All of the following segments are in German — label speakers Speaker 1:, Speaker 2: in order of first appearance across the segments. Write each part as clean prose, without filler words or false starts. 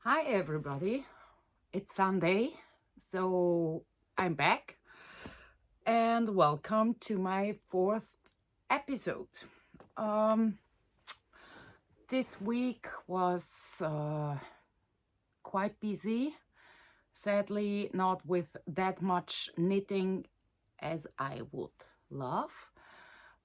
Speaker 1: Hi everybody, it's Sunday, so I'm back and welcome to my fourth episode. Um, this week was quite busy, sadly, not with that much knitting as I would love.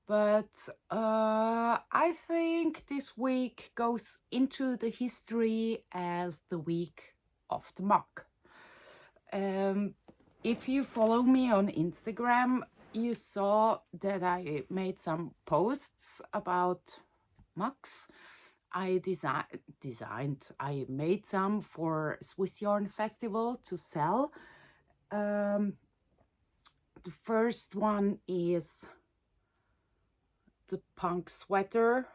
Speaker 1: But I think this week goes into the history as the week of the mug. Um, if you follow me on Instagram, you saw that I made some posts about mugs. I made some for Swiss Yarn Festival to sell. Um, the first one is the punk sweater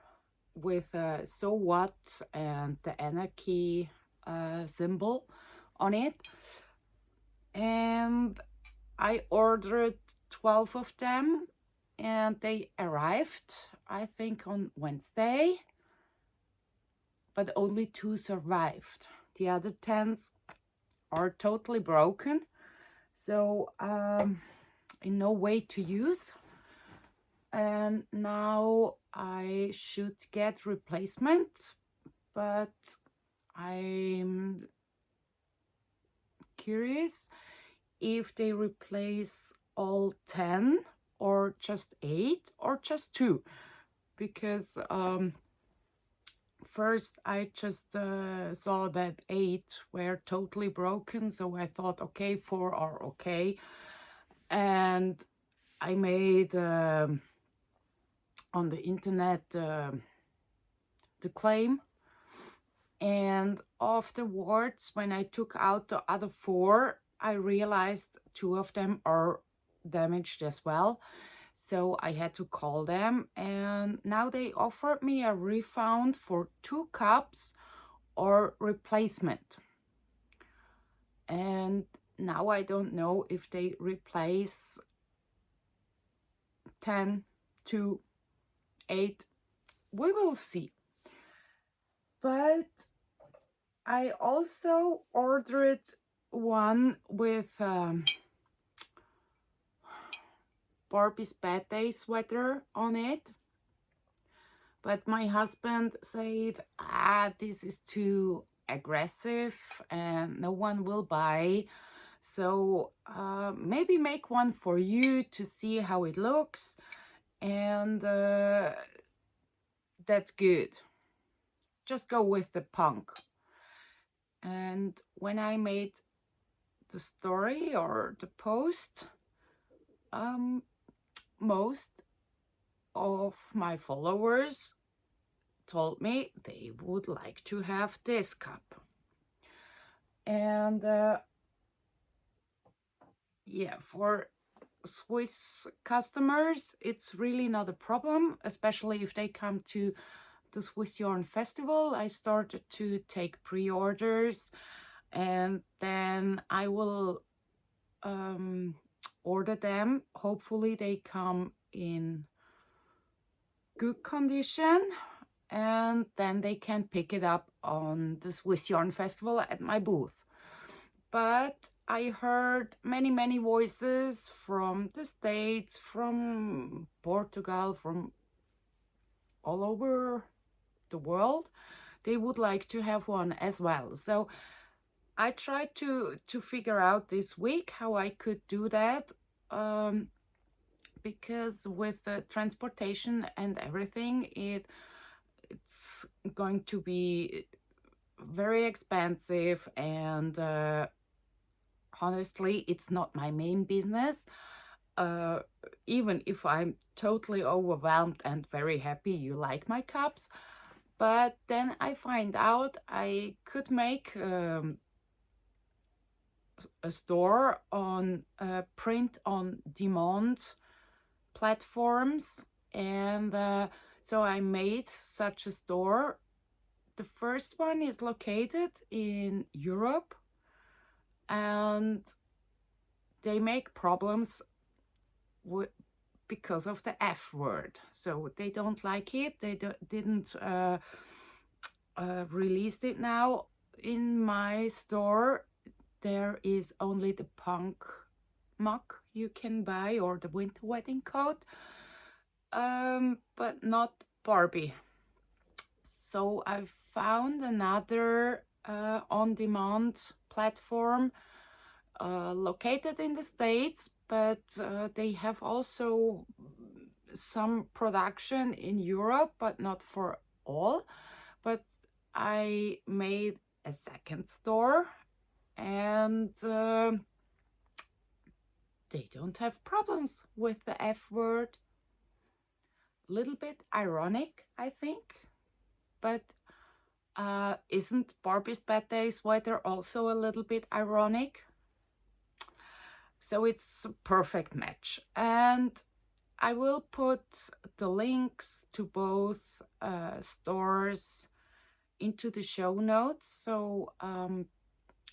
Speaker 1: with a so what and the anarchy symbol on it. And I ordered 12 of them and they arrived, I think, on Wednesday, but only 2 survived. The other 10s are totally broken, so in no way to use. And now I should get replacement, but I'm curious if they replace all 10 or just 8 or just 2, because first I just saw that 8 were totally broken, so I thought, okay, 4 are okay. And I made on the internet the claim, and afterwards when I took out the other 4, I realized 2 of them are damaged as well. So I had to call them, and now they offered me a refund for 2 cups or replacement. And now I don't know if they replace 10 to 8. We will see. But I also ordered one with Barbie's Bad Day sweater on it. But my husband said, this is too aggressive and no one will buy. So maybe make one for you to see how it looks. And that's good. Just go with the punk. And when I made the story or the post, most of my followers told me they would like to have this cup. And yeah, for Swiss customers, it's really not a problem, especially if they come to the Swiss Yarn Festival. I started to take pre-orders, and then I will order them. Hopefully they come in good condition, and then they can pick it up on the Swiss Yarn Festival at my booth. But I heard many voices from the States, from Portugal, from all over the world. They would like to have one as well. So I tried to figure out this week how I could do that, because with the transportation and everything, it's going to be very expensive, and honestly, it's not my main business. Even if I'm totally overwhelmed and very happy you like my cups, but then I find out I could make a store on print on demand platforms, and so I made such a store. The first one is located in Europe, and they make problems because of the F word. So they don't like it. They didn't release it now. in my store there is only the punk mug you can buy, or the winter wedding coat, but not Barbie. So I found another on-demand platform located in the States, but they have also some production in Europe, but not for all. But I made a second store, and they don't have problems with the F word. Little bit ironic, I think, but isn't Barbie's Bad Day sweater also a little bit ironic? So it's a perfect match. And I will put the links to both stores into the show notes, so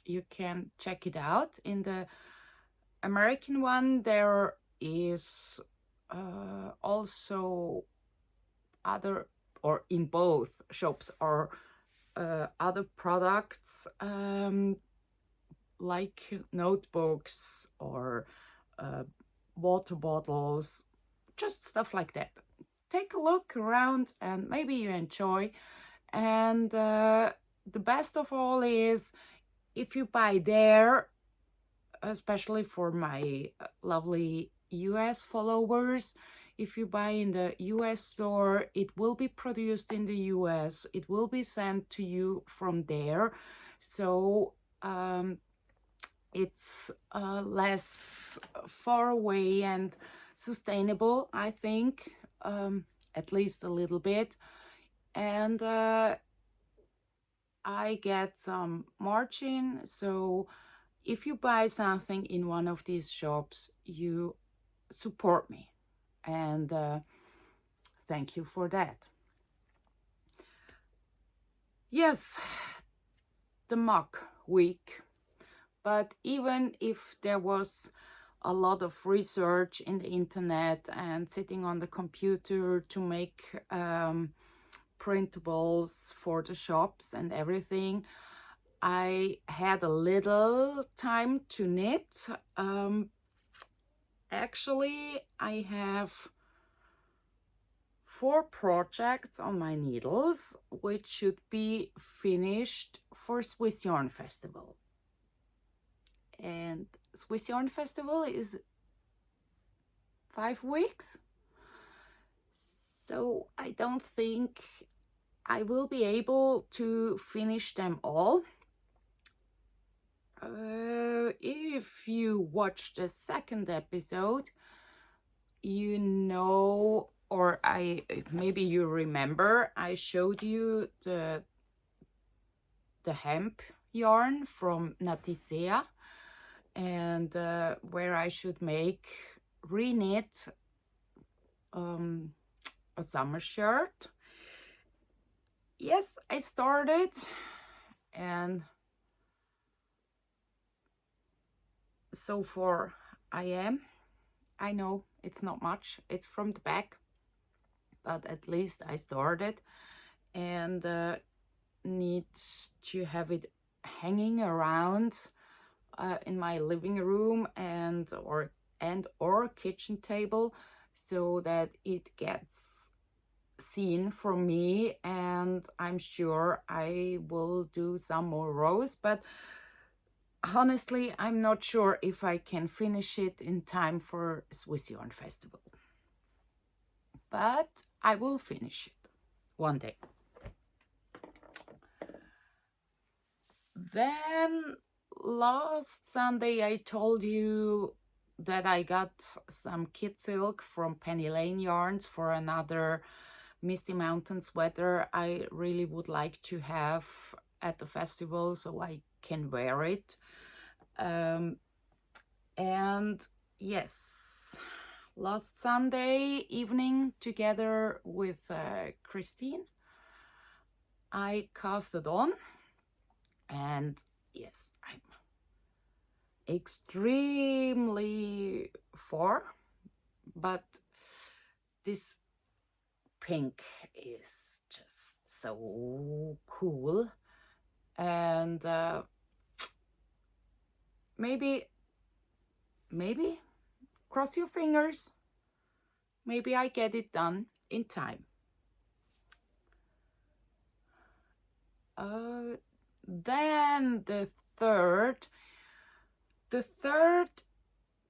Speaker 1: you can check it out. In the American one, there is also other, or in both shops are other products like notebooks or water bottles, just stuff like that. Take a look around and maybe you enjoy. And the best of all is, if you buy there, especially for my lovely US followers, if you buy in the US store, it will be produced in the US. It will be sent to you from there. So it's less far away and sustainable, I think, at least a little bit. And I get some margin. So if you buy something in one of these shops, you support me. And thank you for that. Yes, the mug week. But even if there was a lot of research in the internet and sitting on the computer to make printables for the shops and everything, I had a little time to knit. Actually, I have 4 projects on my needles, which should be finished for Swiss Yarn Festival. And Swiss Yarn Festival is 5 weeks. So I don't think I will be able to finish them all. If you watch the second episode, you know, or maybe you remember, I showed you the hemp yarn from Butzeria, and where I should re-knit a summer shirt. Yes, I started, and so far I know it's not much, it's from the back, but at least I started, and need to have it hanging around in my living room and or kitchen table, so that it gets seen from me. And I'm sure I will do some more rows, but honestly, I'm not sure if I can finish it in time for Swiss Yarn Festival. But I will finish it one day. Then last Sunday I told you that I got some kid silk from Penny Lane Yarns for another Misty Mountain sweater I really would like to have at the festival so I can wear it. And yes, last Sunday evening, together with Christine, I cast it on, and yes, I'm extremely for, but this pink is just so cool, and maybe cross your fingers, maybe I get it done in time. Then the third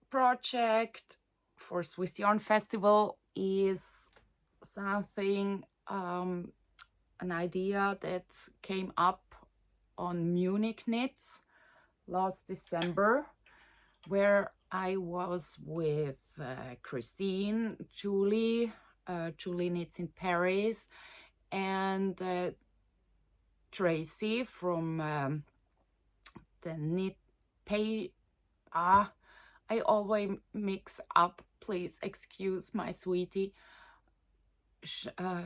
Speaker 1: project for Swiss Yarn Festival is something, an idea that came up on Munich Knits last December, where I was with Christine, Julie Knits in Paris, and Tracy from the Knit Pay. I always mix up, please excuse my sweetie.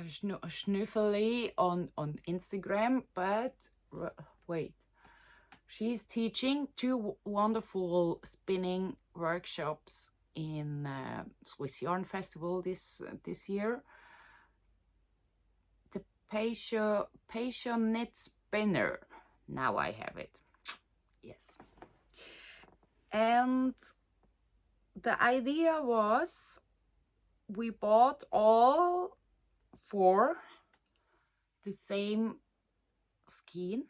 Speaker 1: Schnüffeli on Instagram, but wait, she's teaching 2 wonderful spinning workshops in Swiss Yarn Festival this year. The Passion Knit Spinner. Now I have it. Yes. And the idea was, we bought all 4 the same skein,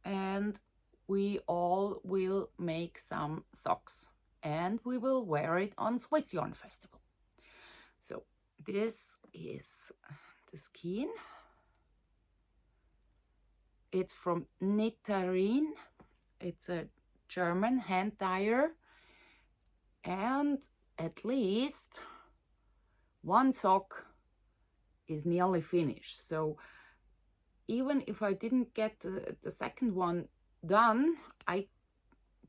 Speaker 1: and we all will make some socks, and we will wear it on Swiss Yarn Festival. So this is the skein. It's from Knitterin. It's a German hand dyer, and at least 1 sock is nearly finished. So even if I didn't get the second one done, I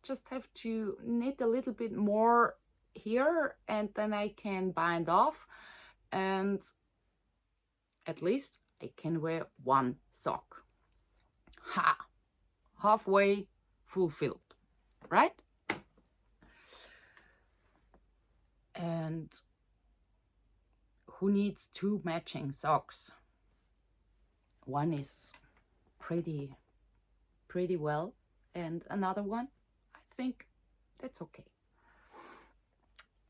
Speaker 1: just have to knit a little bit more here, and then I can bind off, and at least I can wear 1 sock. Halfway fulfilled, right? And who needs 2 matching socks? 1 is pretty well, and another one, I think that's okay.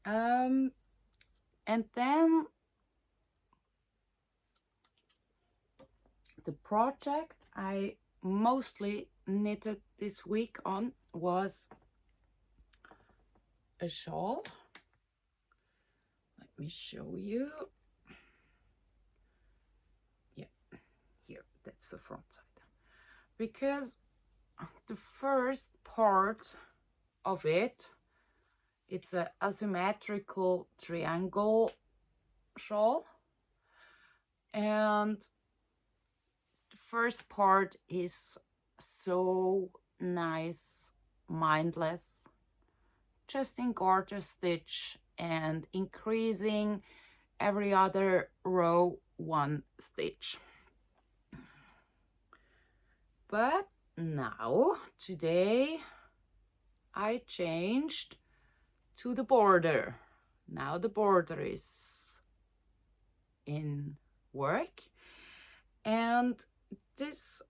Speaker 1: And then the project I mostly knitted this week on was a shawl. Let me show you. Yeah, here, that's the front side. Because the first part of it, it's an asymmetrical triangle shawl, and the first part is so nice, mindless, just in garter stitch and increasing every other row 1 stitch. But now, today, I changed to the border. Now the border is in work, and this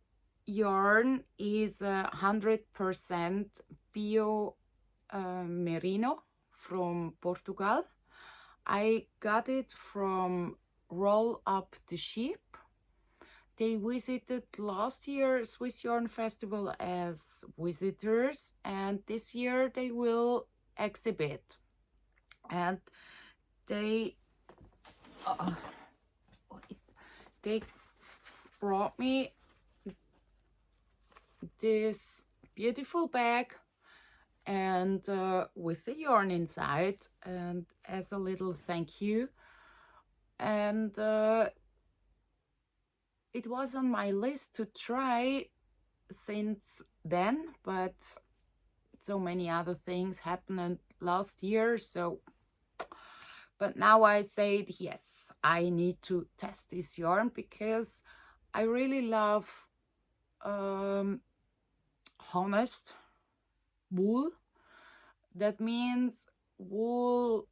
Speaker 1: yarn is 100% bio merino from Portugal. I got it from Roll Up the Sheep. They visited last year Swiss Yarn Festival as visitors, and this year they will exhibit. And they brought me this beautiful bag, and with the yarn inside, and as a little thank you. And it was on my list to try since then, but so many other things happened last year, so but now I said, yes, I need to test this yarn because I really love honest wool. That means wool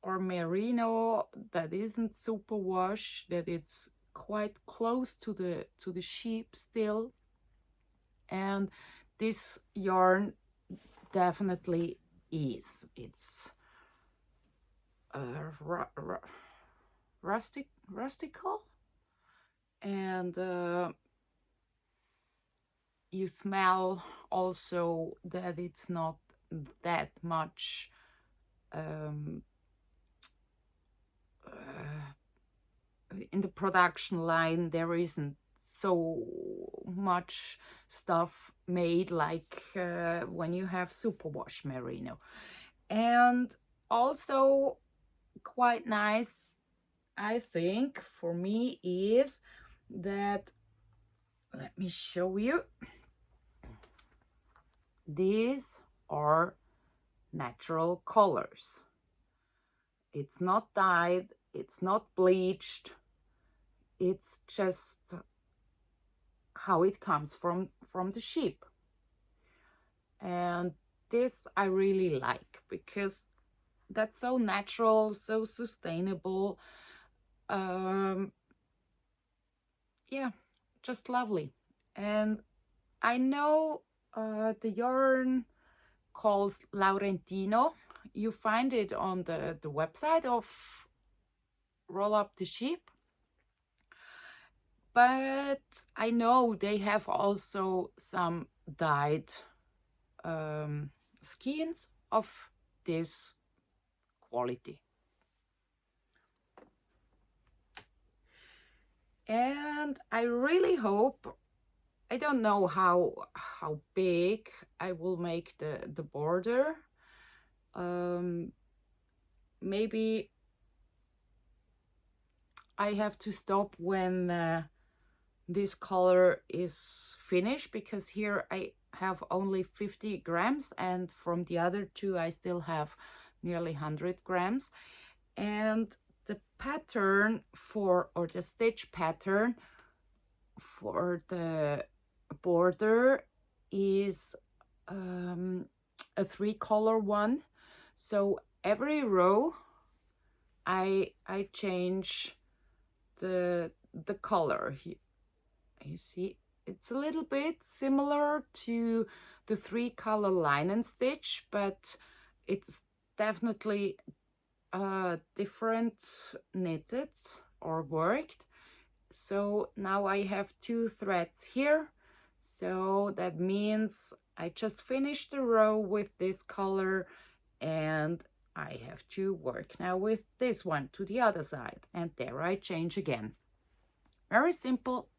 Speaker 1: or merino that isn't super wash, that it's quite close to the sheep still, and this yarn definitely is. It's rustical, and you smell also that it's not that much in the production line. There isn't so much stuff made like when you have superwash merino. And also quite nice, I think, for me is that, let me show you, these are natural colors. It's not dyed, it's not bleached, it's just how it comes from the sheep. And this I really like, because that's so natural, so sustainable. Yeah, just lovely. And I know the yarn calls Laurentino. You find it on the website of Roll Up the Sheep. But I know they have also some dyed skeins of this quality. And I really hope, I don't know how big I will make the border. Maybe I have to stop when this color is finished, because here I have only 50 grams, and from the other two I still have nearly 100 grams. And the pattern for, or the stitch pattern for the border is a 3-color one. So every row I change the color. You see, it's a little bit similar to the 3-color linen stitch, but it's definitely different knitted or worked. So now I have 2 threads here, so that means I just finished the row with this color, and I have to work now with this one to the other side, and there I change again. Very simple,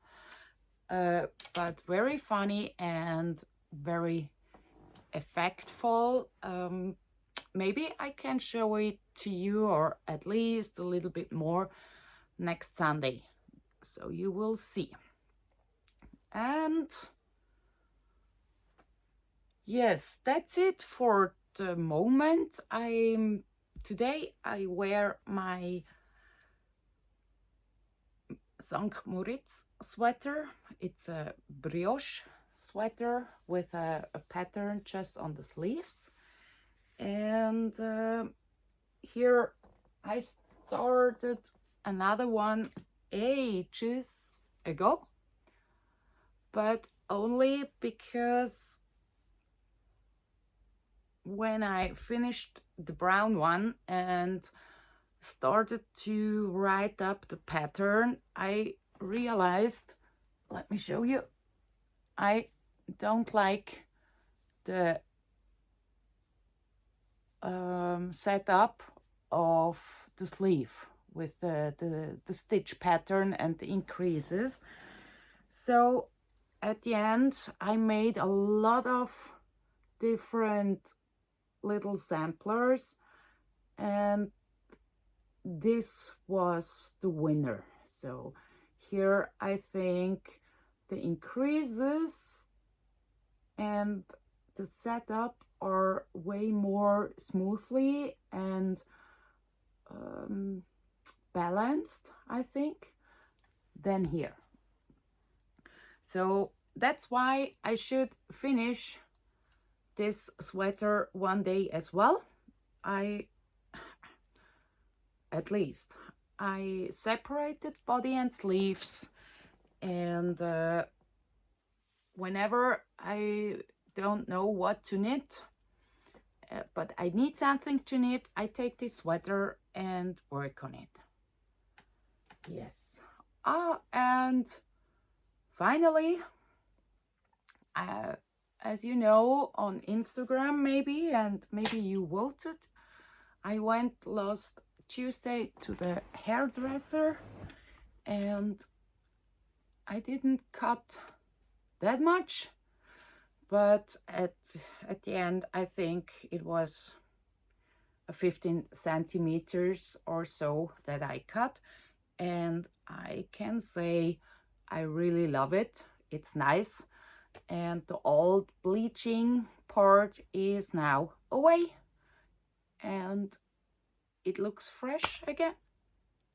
Speaker 1: but very funny and very effectful. Maybe I can show it to you, or at least a little bit more, next Sunday, so you will see. And yes, that's it for the moment. Today I wear my St. Moritz sweater. It's a brioche sweater with a pattern just on the sleeves. And here I started another one ages ago, but only because when I finished the brown one and started to write up the pattern, I realized, let me show you, I don't like the setup of the sleeve with the stitch pattern and the increases. So at the end I made a lot of different little samplers, and this was the winner. So here I think the increases and the setup are way more smoothly and balanced, I think, than here. So that's why I should finish this sweater one day as well. At least I separated body and sleeves, and whenever I don't know what to knit, but I need something to knit, I take this sweater and work on it. Yes. And finally, as you know, on Instagram maybe, and maybe you voted, I went last Tuesday to the hairdresser and I didn't cut that much, but at the end I think it was 15 centimeters or so that I cut, and I can say I really love it. It's nice, and the old bleaching part is now away and it looks fresh again.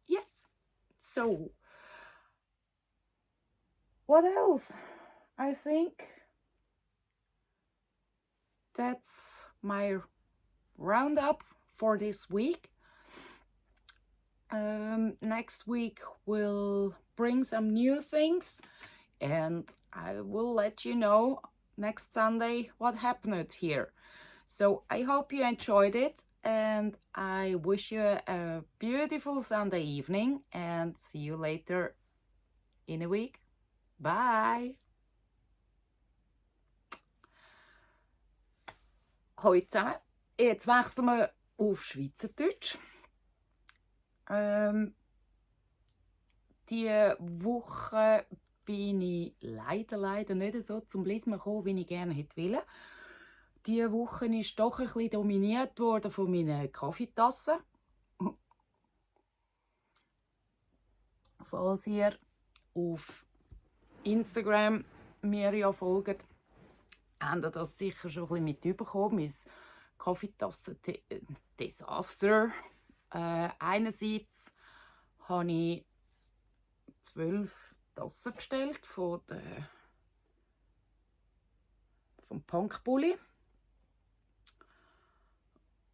Speaker 1: Yes. So what else? I think that's my roundup for this week. Next week we'll bring some new things and I will let you know next Sunday what happened here. So I hope you enjoyed it and I wish you a beautiful Sunday evening and see you later in a week. Bye! Hallo zusammen, jetzt wechseln wir auf Schwyzerdütsch. Die Woche bin ich leider nicht so zum Lesen gekommen, wie ich gerne hätte wollen. Diese Woche ist doch ein bisschen dominiert worden von meinen Kaffeetassen. Falls ihr auf Instagram mir ja folgt, habt ihr das sicher schon ein bisschen mitbekommen. Mein Kaffeetassen-Desaster. Einerseits habe ich 12 Tassen bestellt vom Punkbully.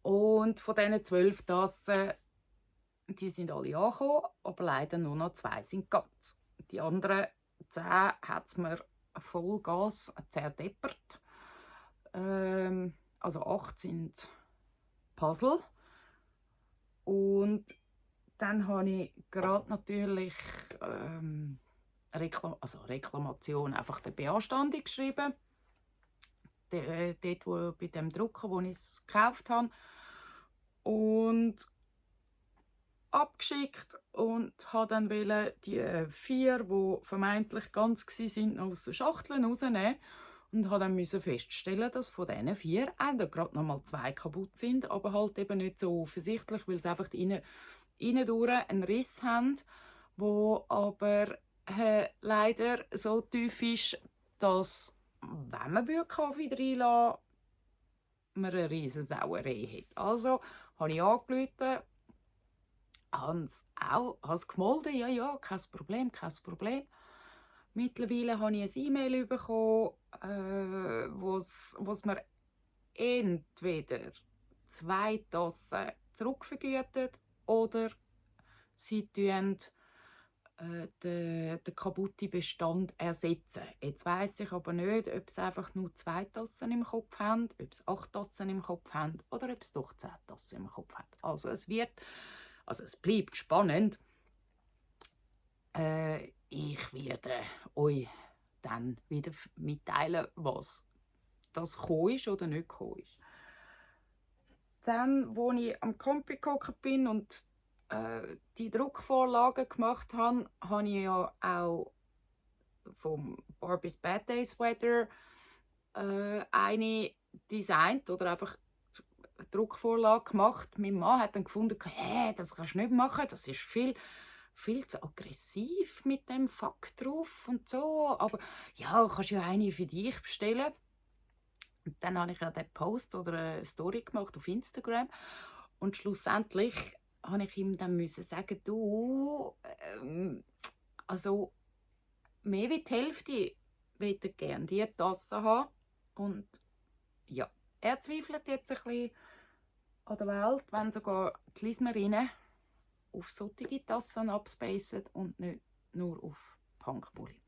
Speaker 1: Und von diesen 12 Tassen, die sind alle angekommen, aber leider nur noch 2 sind ganz. Die anderen 10 hat es mir Vollgas zerdeppert. Also 8 sind Puzzle. Und dann habe ich gerade natürlich Reklamation, einfach der Beanstandung geschrieben. Dort bei dem Drucker, wo ich es gekauft habe. Und abgeschickt und habe dann die 4, die vermeintlich ganz waren, aus den Schachteln rausnehmen und habe dann feststellen, dass von diesen 4 gerade noch mal 2 kaputt sind, aber halt eben nicht so offensichtlich, weil sie einfach innen durch einen Riss haben, wo aber leider so tief ist, dass, wenn man Kaffee reinlässt, man eine riesen Sauerei hat. Also habe ich angerufen, habe es gemolden, ja, kein Problem. Mittlerweile habe ich ein E-Mail bekommen, wo mir entweder 2 Tassen zurückvergütet oder sie den kaputten Bestand ersetzen. Jetzt weiss ich aber nicht, ob sie einfach nur 2 Tassen im Kopf haben, ob sie 8 Tassen im Kopf haben oder ob sie doch 10 Tassen im Kopf haben. Also es bleibt spannend. Ich werde euch dann wieder mitteilen, was das gekommen ist oder nicht gekommen ist. Dann, als ich am Compi gehockt bin und die Druckvorlagen gemacht habe, habe ich ja auch vom Barbie's Bad Day Sweater eine designt oder einfach eine Druckvorlage gemacht. Mein Mann hat dann gefunden, das kannst du nicht machen, das ist viel zu aggressiv mit dem Fuck drauf und so. Aber ja, du kannst ja eine für dich bestellen. Und dann habe ich ja den Post oder eine Story gemacht auf Instagram. Und schlussendlich habe ich ihm dann sagen, du, also mehr als die Hälfte möchte gerne diese Tasse haben. Und ja, er zweifelt jetzt ein bisschen an der Welt, wenn sogar die Lismerinnen auf solche Tassen abspacen und nicht nur auf Punkbully.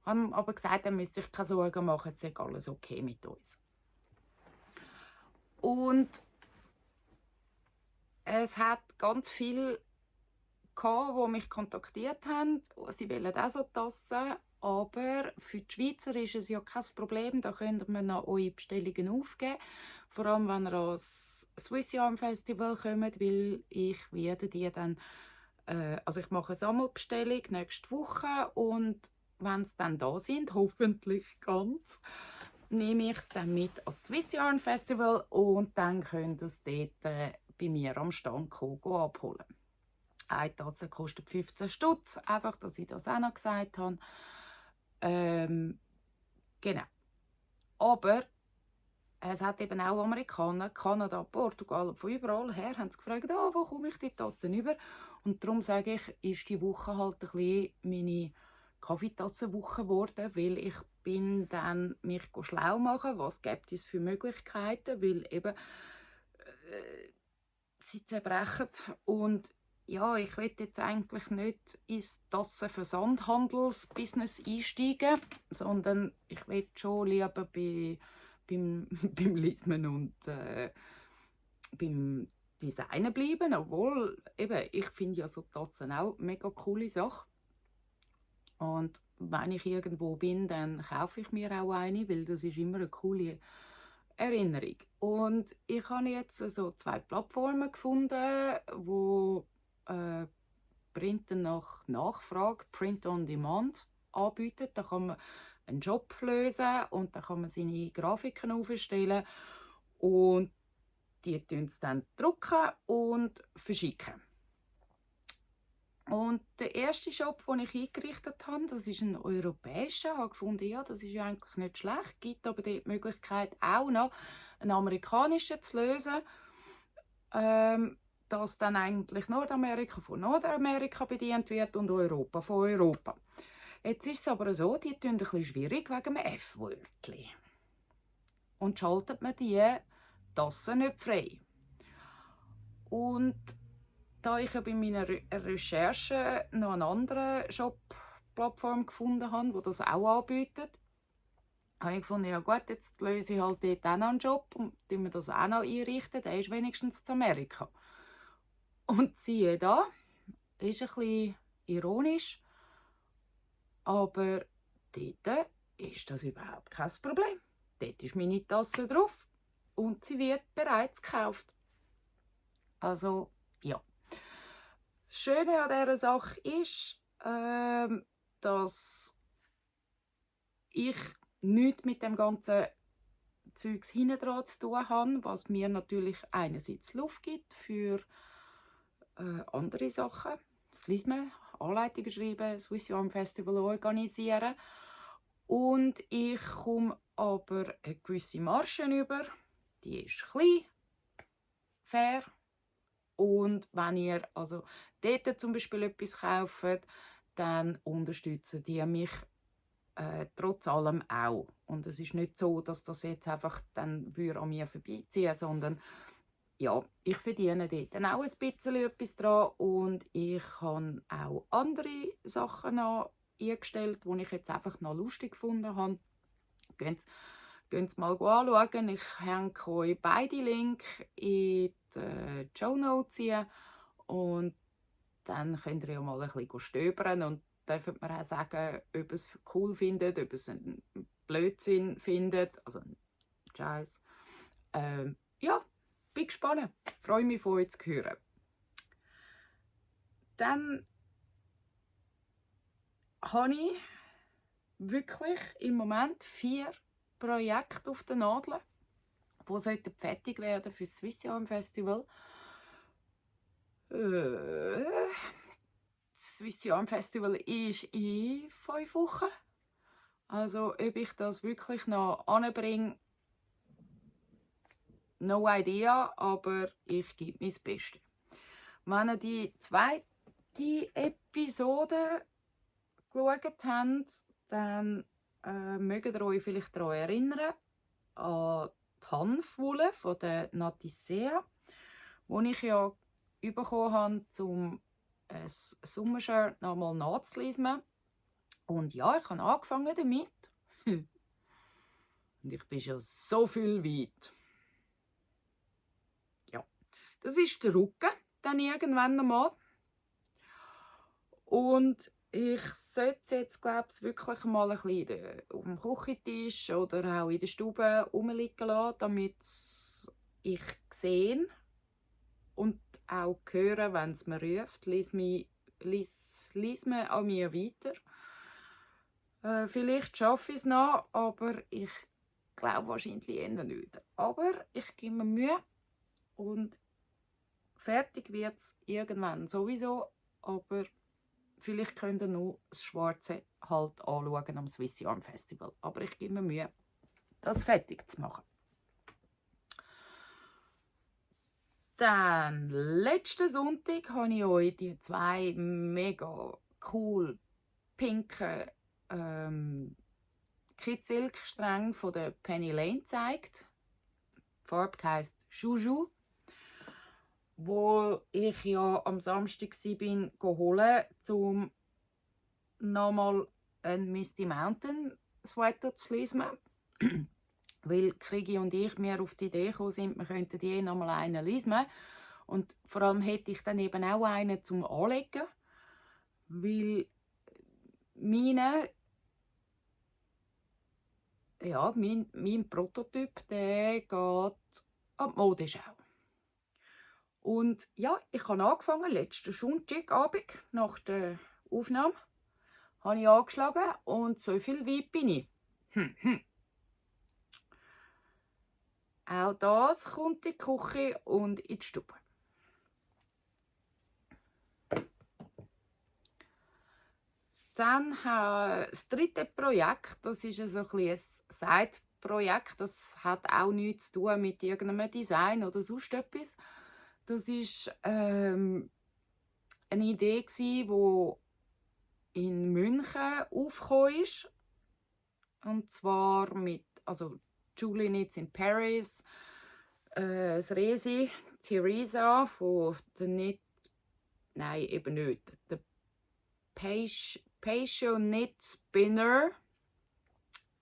Speaker 1: Haben aber gesagt, er müsse sich keine Sorgen machen, es sei alles okay mit uns. Und es hat ganz viele gehabt, die mich kontaktiert haben. Sie wollen auch so Tassen, aber für die Schweizer ist es ja kein Problem. Da könnt ihr noch eure Bestellungen aufgeben. Vor allem, wenn ihr ans Swiss Yarn Festival kommt, weil ich werde die dann, also ich mache eine Sammelbestellung nächste Woche und wenn sie dann da sind, hoffentlich ganz, nehme ich es dann mit ans Swiss Yarn Festival und dann könnt ihr es dort bei mir am Stand abholen. Eine Tasse kostet 15 Stutz, einfach, dass ich das auch noch gesagt habe. Genau. Aber es hat eben auch Amerikaner, Kanada, Portugal, von überall her, haben sie gefragt, wo komme ich die Tassen über? Und darum sage ich, ist die Woche halt ein bisschen meine Kaffeetassenwoche geworden, weil ich bin dann mich schlau machen, was gibt es für Möglichkeiten, weil eben sie zerbrechen und ja, ich will jetzt eigentlich nicht ins Tassenversandhandelsbusiness einsteigen, sondern ich will schon lieber beim Lismen und beim Designen bleiben, obwohl eben, ich finde ja so Tassen auch eine mega coole Sache. Und wenn ich irgendwo bin, dann kaufe ich mir auch eine, weil das ist immer eine coole Erinnerung. Und ich habe jetzt so 2 Plattformen gefunden, wo Printen nach Nachfrage, Print on Demand anbieten. Da kann man einen Job lösen und da kann man seine Grafiken aufstellen und die drucken es dann und verschicken. Und der erste Shop, den ich eingerichtet habe, das ist ein europäischer. Ich habe gefunden, ja, das ist ja eigentlich nicht schlecht. Gibt aber die Möglichkeit, auch noch einen amerikanischen zu lösen, dass dann eigentlich Nordamerika von Nordamerika bedient wird und Europa von Europa. Jetzt ist es aber so, die tun ein bisschen schwierig wegen dem F-Wörtchen. Und schaltet man die Tassen nicht frei. Und da ich ja bei meiner Recherche noch eine andere Shop-Plattform gefunden habe, die das auch anbietet, habe ich gefunden, ja gut, jetzt löse ich halt dort auch noch einen Job und wir das auch noch einrichten. Der ist wenigstens in Amerika. Und siehe da, ist ein bisschen ironisch, aber dort ist das überhaupt kein Problem. Dort ist meine Tasse drauf und sie wird bereits gekauft. Also, ja. Das Schöne an dieser Sache ist, dass ich nichts mit dem ganzen Zeugs hinten dran zu tun habe, was mir natürlich einerseits Luft gibt für andere Sachen. Das Lismen, Anleitungen schreiben, Swiss Yarn Festival organisieren. Und ich komme aber eine gewisse Marge über. Die ist klein, fair. Und wenn ihr also dort zum Beispiel etwas kauft, dann unterstützen die mich trotz allem auch. Und es ist nicht so, dass das jetzt einfach dann an mir vorbeiziehen, sondern ja, ich verdiene dort dann auch ein bisschen etwas dran und ich habe auch andere Sachen noch eingestellt, die ich jetzt einfach noch lustig gefunden habe. Gehen Sie mal anschauen. Ich hänge euch beide Links in die Shownotes rein und dann könnt ihr ja mal ein bisschen stöbern und dürft mir auch sagen, ob ihr es cool findet, ob ihr es einen Blödsinn findet, also einen Scheiß. Ja, bin gespannt. Freue mich, von euch zu hören. Dann habe ich wirklich im Moment 4 Projekte auf der Nadel, die fertig werden für das Swiss Yarn Festival. Das Swiss Yarn Festival ist in 5 Wochen. Also ob ich das wirklich noch anbringe, no idea, aber ich gebe mein Bestes. Wenn ihr die zweite Episode geschaut habt, dann mögt ihr euch vielleicht daran erinnern, an die Hanfwolle von der Natisea, die ich ja bekommen habe, um ein Sommershirt nochmal nachzulesen. Und ja, ich habe angefangen damit. Und ich bin schon so viel weit. Ja, das ist der Rücken dann irgendwann einmal. Und ich sollte jetzt, glaube ich, wirklich mal ein bisschen auf dem Küchentisch oder auch in der Stube rumliegen lassen, damit ich sehe und auch höre, wenn es mir ruft. Lies mir an mir weiter. Vielleicht schaffe ich es noch, aber ich glaube wahrscheinlich eher nicht. Aber ich gebe mir Mühe und fertig wird es irgendwann sowieso. Aber vielleicht könnt ihr noch das Schwarze halt anschauen am Swiss Yarn Festival. Aber ich gebe mir Mühe, das fertig zu machen. Dann, letzten Sonntag habe ich euch die 2 mega cool pinken Kitzilk-Stränge von der Penny Lane gezeigt. Die Farbe heisst Juju, wo ich ja am Samstag bin holen, um nochmal ein Misty Mountain Sweater zu lesen. Weil Krigi und ich mir auf die Idee gekommen sind, wir könnten je nochmal einen lesen. Und vor allem hätte ich dann eben auch einen zum Anlegen, weil mein Prototyp, der geht an die Modeschau. Und ja, ich habe angefangen, letzten Sonntagabend, nach der Aufnahme, habe ich angeschlagen und so viel weit bin ich. Auch das kommt in die Küche und in die Stube. Dann das dritte Projekt, das ist so ein Side-Projekt, das hat auch nichts zu tun mit irgendeinem Design oder sonst etwas. Das war eine Idee, die in München aufgekommen ist. Und zwar mit, Julie Knits in Paris, das Resi, Theresa von der eben nicht, der Patio Knit Spinner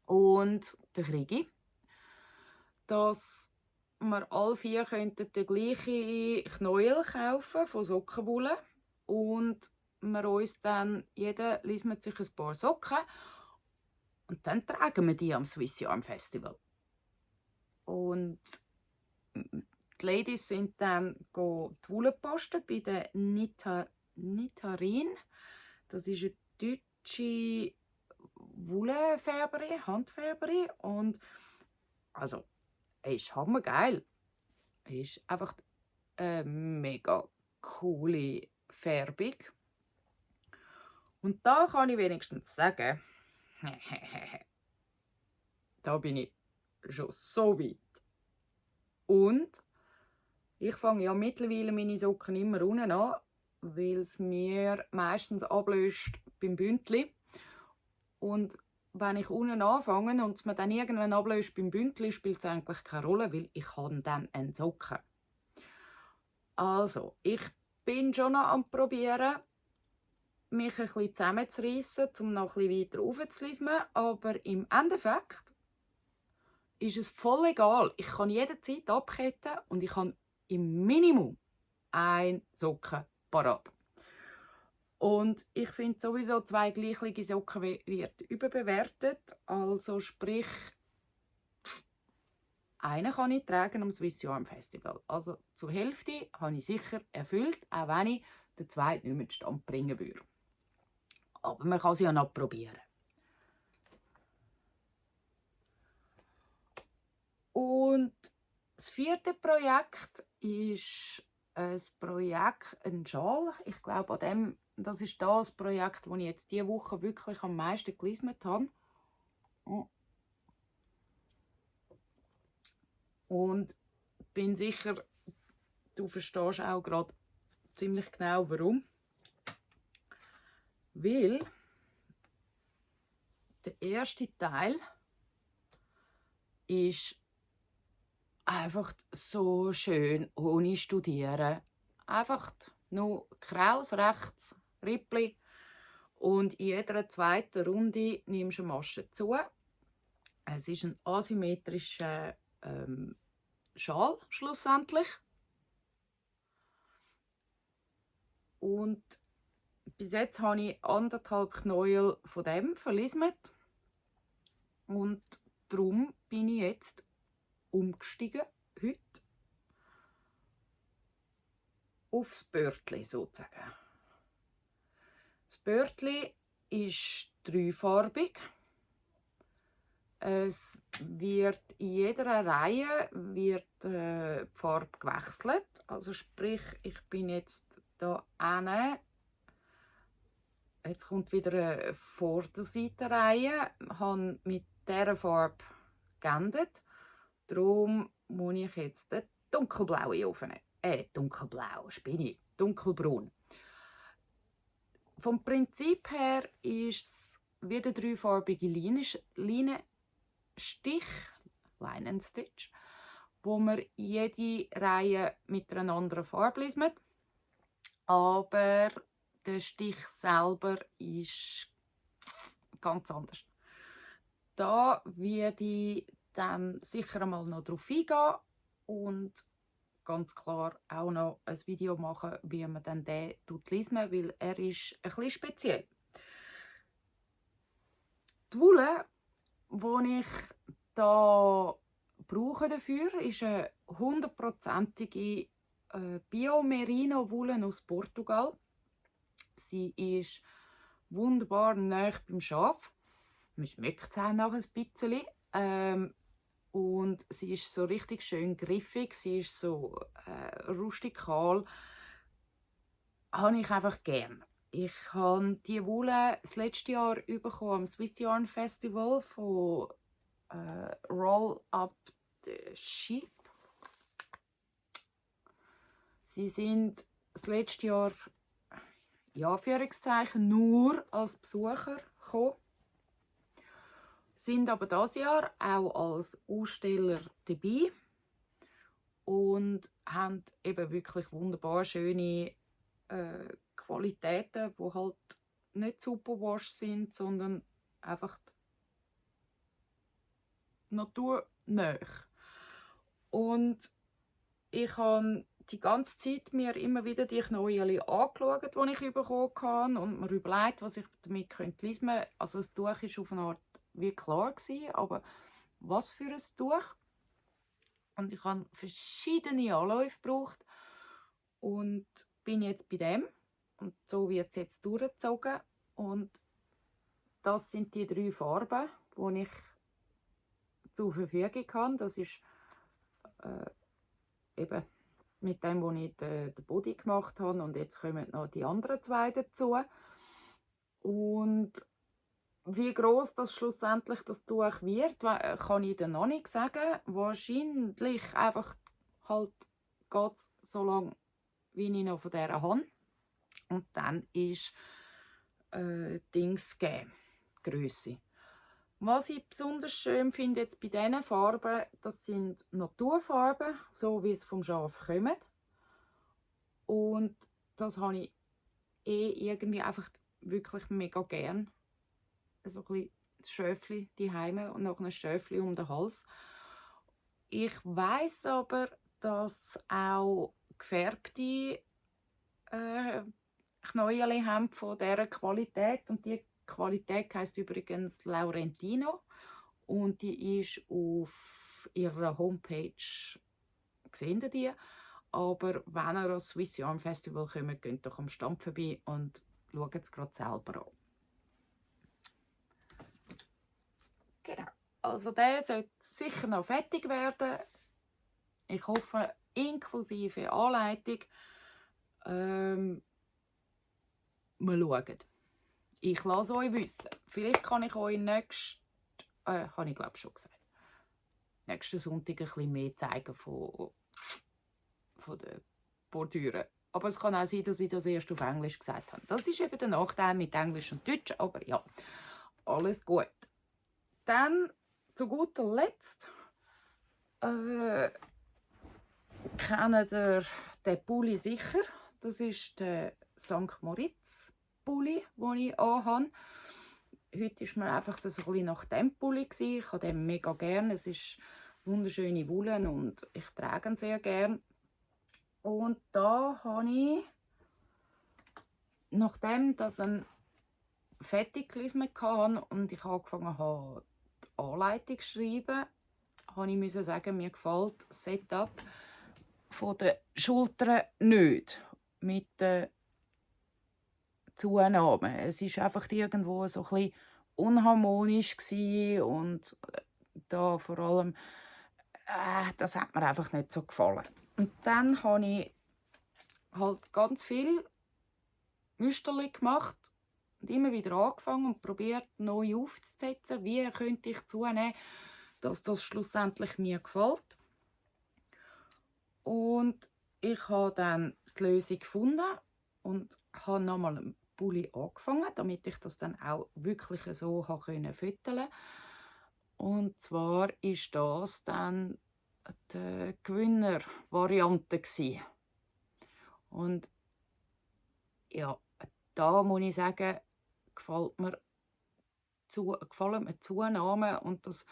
Speaker 1: und der Krigi, dass wir alle 4 könnten den gleichen Knäuel kaufen von Sockenwolle und wir uns dann, jeder liest sich ein paar Socken und dann tragen wir die am Swiss Yarn Festival. Und die Ladies sind dann die Wolle posten bei der Nitarin. Das ist eine deutsche Wollfärberin, Handfärberin. Und also, ist hammergeil. Ist einfach eine mega coole Färbung. Und da kann ich wenigstens sagen, da bin ich schon so weit. Und ich fange ja mittlerweile meine Socken immer unten an, weil es mir meistens ablöst beim Bündli. Und wenn ich unten anfange und es mir dann irgendwann ablöst beim Bündli, spielt es eigentlich keine Rolle, weil ich habe dann einen Socken. Also, ich bin schon noch am Probieren, mich ein bisschen zusammenzureissen, um noch ein bisschen weiter raufzulesen. Aber im Endeffekt ist es voll egal. Ich kann jederzeit abketten und ich habe im Minimum einen Socken parat. Und ich finde sowieso 2 gleiche Socken wird überbewertet. Also sprich, einen kann ich tragen am Swiss Yarn Festival. Also zur Hälfte habe ich sicher erfüllt, auch wenn ich den zweiten nicht mehr zustande bringen würde. Aber man kann es ja noch probieren. Und das 4. Projekt ist ein Schal. Ich glaube, das ist das Projekt, das ich jetzt diese Woche wirklich am meisten gelesen habe. Und bin sicher, du verstehst auch gerade ziemlich genau, warum. Weil der erste Teil ist einfach so schön ohne Studieren. Einfach nur Kraus rechts, Rippli Und in jeder zweiten Runde nimmst du eine Masche zu. Es ist ein asymmetrischer Schal schlussendlich. Und bis jetzt habe ich 1,5 Knäuel von dem verlismet. Und darum bin ich jetzt umgestiegen, heute, aufs Bördli sozusagen. Das Bördli ist dreifarbig. Es wird in jeder Reihe wird, die Farbe gewechselt. Also sprich, ich bin jetzt da hinten. Jetzt kommt wieder eine Vorderseitenreihe. Ich habe mit dieser Farbe geändert. Darum muss ich jetzt den dunkelblaue aufnehmen. Dunkelblau, spinne ich. Dunkelbraun. Vom Prinzip her ist es wie der dreifarbige Leinenstich, Leinenstitch, wo man jede Reihe mit einer anderen Farbe lismet. Aber der Stich selber ist ganz anders. Da werde ich dann sicher einmal noch drauf eingehen und ganz klar auch noch ein Video machen, wie man dann den lismet, weil er ist ein bisschen speziell. Die Wolle, die ich da brauche dafür, ist eine 100%ige Bio-Merino-Wolle aus Portugal. Sie ist wunderbar nahe beim Schaf. Man schmeckt es auch noch ein bisschen. Und sie ist so richtig schön griffig. Sie ist so rustikal. Habe ich einfach gern. Ich habe diese Wolle das letzte Jahr bekommen am Schwyzerdütschi von Roll Up the Sheep. Sie sind das letzte Jahr in Anführungszeichen nur als Besucher gekommen, sind aber dieses Jahr auch als Aussteller dabei und haben eben wirklich wunderbar schöne Qualitäten, die halt nicht Superwash sind, sondern einfach naturnah. Und ich habe die ganze Zeit mir immer wieder die Knäuel angeschaut, die ich bekommen habe und mir überlegt, was ich damit lismen könnte. Also das Tuch war auf eine Art wie klar, aber was für ein Tuch. Und ich habe verschiedene Anläufe gebraucht und bin jetzt bei dem. Und so wird es jetzt durchgezogen. Und das sind die 3 Farben, die ich zur Verfügung habe. Das ist eben mit dem, wo ich den Body gemacht habe. Und jetzt kommen noch die anderen 2 dazu. Und wie groß das schlussendlich das Tuch wird, kann ich dann noch nicht sagen. Wahrscheinlich einfach halt geht es so lange, wie ich noch von dieser habe. Und dann ist Dings gegeben, Grösse. Was ich besonders schön finde jetzt bei diesen Farben, das sind Naturfarben, so wie es vom Schaf kommt. Und das habe ich irgendwie einfach wirklich mega gern. So ein bisschen das Schöfli daheim und noch ein Schöfli um den Hals. Ich weiss aber, dass auch gefärbte Knäuel haben von dieser Qualität. Und die Qualität heisst übrigens Laurentino. Und die ist auf ihrer Homepage, sehen ihr die. Aber wenn ihr ans Swiss Yarn Festival kommt, geht doch am Stand vorbei und schaut es gerade selber an. Genau. Also der sollte sicher noch fertig werden. Ich hoffe, inklusive Anleitung. Wir schauen. Ich lasse euch wissen. Vielleicht kann ich euch habe ich glaube schon gesagt, nächsten Sonntag ein bisschen mehr zeigen von den Bordüren. Aber es kann auch sein, dass ich das erst auf Englisch gesagt habe. Das ist eben der Nachteil mit Englisch und Deutsch, aber ja, alles gut. Dann zu guter Letzt kennt ihr den Pulli sicher. Das ist der St. Moritz Pulli, den ich anhabe. Heute war mir einfach so ein bisschen nach dem Pulli. Ich habe den mega gerne. Es ist wunderschöne Wolle und ich trage ihn sehr gerne. Und da habe ich, nachdem dass ein fertig gelesen hatte und ich angefangen habe, die Anleitung zu schreiben, musste ich sagen, mir gefällt das Setup von den Schultern nicht mit den Zunahmen. Es war einfach irgendwo so ein bisschen unharmonisch und da vor allem, das hat mir einfach nicht so gefallen. Und dann habe ich halt ganz viel Müsterchen gemacht und immer wieder angefangen und probiert neu aufzusetzen. Wie könnte ich zunehmen, dass das schlussendlich mir gefällt. Und ich habe dann die Lösung gefunden und habe nochmal einen Pulli angefangen, damit ich das dann auch wirklich so fotografieren konnte. Und zwar ist das dann die Gewinner-Variante. Und ja, da muss ich sagen, gefallen mir die Zunahme und dass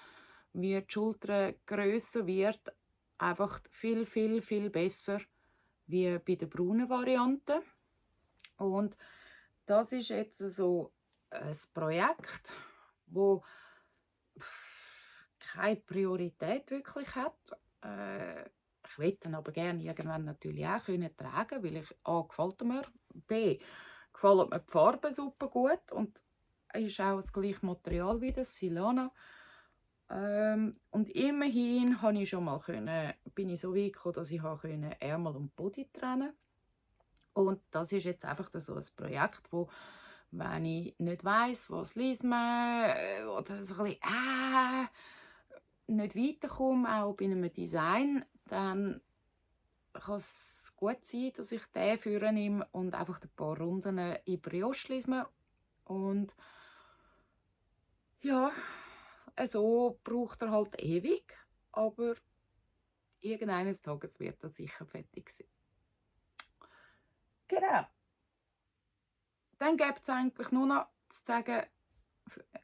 Speaker 1: wie die Schulter grösser wird, einfach viel, viel, viel besser wie bei der braunen Variante. Und das ist jetzt so ein Projekt, wo keine Priorität wirklich hat. Ich möchte ihn aber gerne irgendwann natürlich auch tragen, weil A, gefällt mir, B, gefällt mir die Farbe super gut und es ist auch das gleiche Material wie das Silana. Und immerhin konnte ich schon mal bin ich so weit gekommen, dass ich Ärmel und Body trennen. Und das ist jetzt einfach so ein Projekt, wo, wenn ich nicht weiss, was liest man oder so ein bisschen nicht weiterkomme, auch bei einem Design, dann kann es gut sein, dass ich den vornehme und einfach ein paar Runden in Brioche lese. Und ja, so braucht er halt ewig, aber irgendeines Tages wird er sicher fertig sein. Genau. Dann gibt es eigentlich nur noch zu sagen,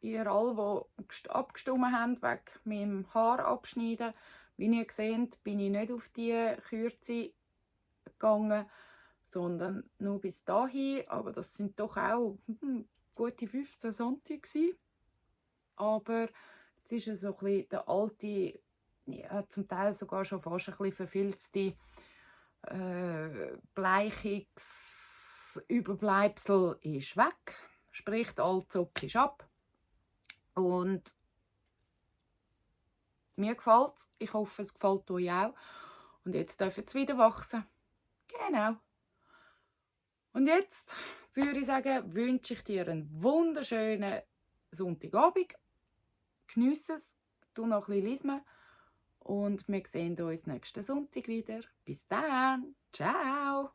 Speaker 1: ihr alle, die abgestimmt haben wegen meinem Haar abschneiden, wie ihr seht, bin ich nicht auf die Kürze gegangen, sondern nur bis dahin. Aber das sind doch auch gute 15 cm. Aber jetzt ist es so ein bisschen der alte, ja, zum Teil sogar schon fast ein bisschen verfilzte Bleichungsüberbleibsel ist weg. Sprich, der alte Zopf ist ab. Und mir gefällt es. Ich hoffe, es gefällt euch auch. Und jetzt dürfen sie wieder wachsen. Genau. Und jetzt würde ich sagen, wünsche ich dir einen wunderschönen Sonntagabend. Geniesse es, tu noch ein bisschen lesen. Und wir sehen uns nächsten Sonntag wieder. Bis dann. Ciao.